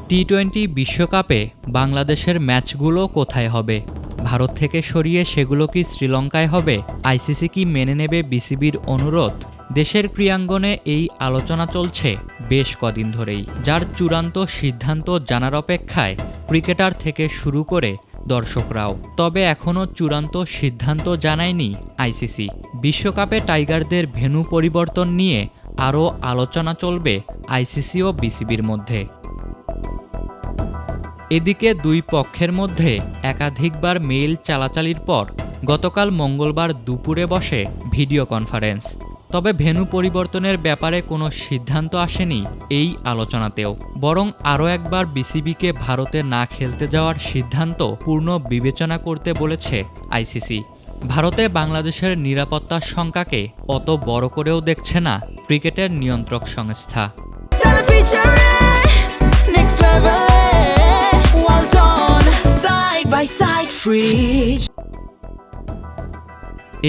টি-20 বিশ্বকাপে বাংলাদেশের ম্যাচগুলো কোথায় হবে? ভারত থেকে সরিয়ে সেগুলো কি শ্রীলঙ্কায় হবে? আইসিসি কি মেনে নেবে বিসিবির অনুরোধ? দেশের ক্রীড়াঙ্গনে এই আলোচনা চলছে বেশ কদিন ধরেই, যার চূড়ান্ত সিদ্ধান্ত জানার অপেক্ষায় ক্রিকেটার থেকে শুরু করে দর্শকরাও। তবে এখনও চূড়ান্ত সিদ্ধান্ত জানায়নি আইসিসি। বিশ্বকাপে টাইগারদের ভেন্যু পরিবর্তন নিয়ে আরও আলোচনা চলবে আইসিসি ও বিসিবির মধ্যে। এদিকে দুই পক্ষের মধ্যে একাধিকবার মেইল চালাচালির পর গতকাল মঙ্গলবার দুপুরে বসে ভিডিও কনফারেন্স। তবে ভেন্যু পরিবর্তনের ব্যাপারে কোনো সিদ্ধান্ত আসেনি এই আলোচনাতেও, বরং আরও একবার বিসিবিকে ভারতে না খেলতে যাওয়ার সিদ্ধান্ত পূর্ণ বিবেচনা করতে বলেছে আইসিসি। ভারতে বাংলাদেশের নিরাপত্তার শঙ্কাকে অত বড় করেও দেখছে না ক্রিকেটের নিয়ন্ত্রক সংস্থা।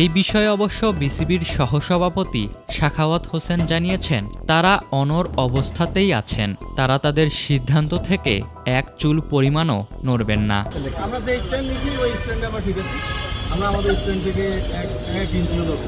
এই বিষয়ে অবশ্য বিসিবির সহসভাপতি সাখাওয়াত হোসেন জানিয়েছেন, তারা অনড় অবস্থাতেই আছেন। তারা তাদের সিদ্ধান্ত থেকে এক চুল পরিমাণও নড়বেন না। আমরা যে স্ট্যান্ড নিয়েছি ওই স্ট্যান্ডে আমরা ঠিক আছি। আমরা আমাদের স্ট্যান্ড থেকে এক ইঞ্চিও দেবো।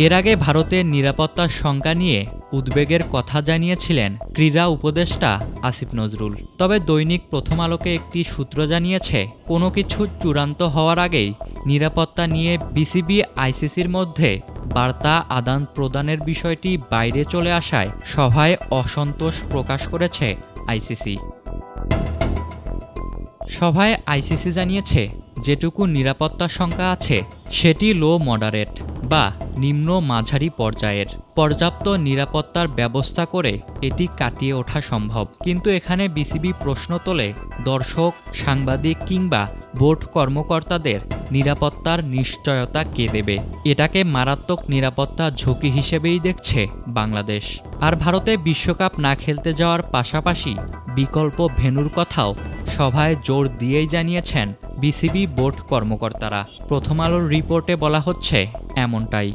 এর আগে ভারতের নিরাপত্তার শঙ্কা নিয়ে উদ্বেগের কথা জানিয়েছিলেন ক্রীড়া উপদেষ্টা আসিফ নজরুল। তবে দৈনিক প্রথম আলোকে একটি সূত্র জানিয়েছে, কোনো কিছু চূড়ান্ত হওয়ার আগেই নিরাপত্তা নিয়ে বিসিবি আইসিসির মধ্যে বার্তা আদান প্রদানের বিষয়টি বাইরে চলে আসায় সভায় অসন্তোষ প্রকাশ করেছে আইসিসি। সভায় আইসিসি জানিয়েছে, যেটুকু নিরাপত্তা শঙ্কা আছে সেটি লো মডারেট বা নিম্ন মাঝারি পর্যায়ের। পর্যাপ্ত নিরাপত্তার ব্যবস্থা করে এটি কাটিয়ে ওঠা সম্ভব। কিন্তু এখানে বিসিবি প্রশ্ন তোলে, দর্শক, সাংবাদিক কিংবা বোর্ড কর্মকর্তাদের নিরাপত্তার নিশ্চয়তা কে দেবে? এটাকে মারাত্মক নিরাপত্তা ঝুঁকি হিসেবেই দেখছে বাংলাদেশ। আর ভারতে বিশ্বকাপ না খেলতে যাওয়ার পাশাপাশি বিকল্প ভেন্যুর কথাও সভায় জোর দিয়েই জানিয়েছেন বিসিবি বোর্ড কর্মকর্তারা। প্রথম আলোর রিপোর্টে বলা হচ্ছে এমনটাই।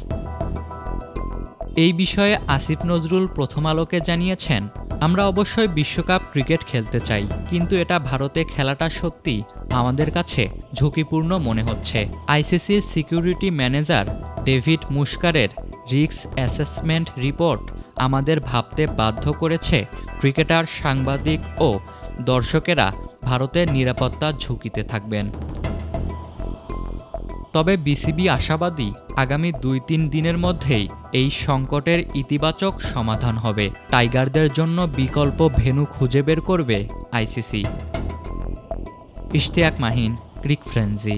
এই বিষয়ে আসিফ নজরুল প্রথম আলোকে জানিয়েছেন, আমরা অবশ্যই বিশ্বকাপ ক্রিকেট খেলতে চাই, কিন্তু এটা ভারতে খেলাটা সত্যি আমাদের কাছে ঝুঁকিপূর্ণ মনে হচ্ছে। আইসিসির সিকিউরিটি ম্যানেজার ডেভিড মুশকারের রিস্ক অ্যাসেসমেন্ট রিপোর্ট আমাদের ভাবতে বাধ্য করেছে ক্রিকেটার, সাংবাদিক ও দর্শকেরা ভারতের নিরাপত্তার ঝুঁকিতে থাকবেন। তবে বিসিবি আশাবাদী আগামী 2-3 দিনের মধ্যেই এই সংকটের ইতিবাচক সমাধান হবে। টাইগারদের জন্য বিকল্প ভেন্যু খুঁজে বের করবে আইসিসি। ইশতিয়াক মাহিন, ক্রিক ফ্রেন্জি।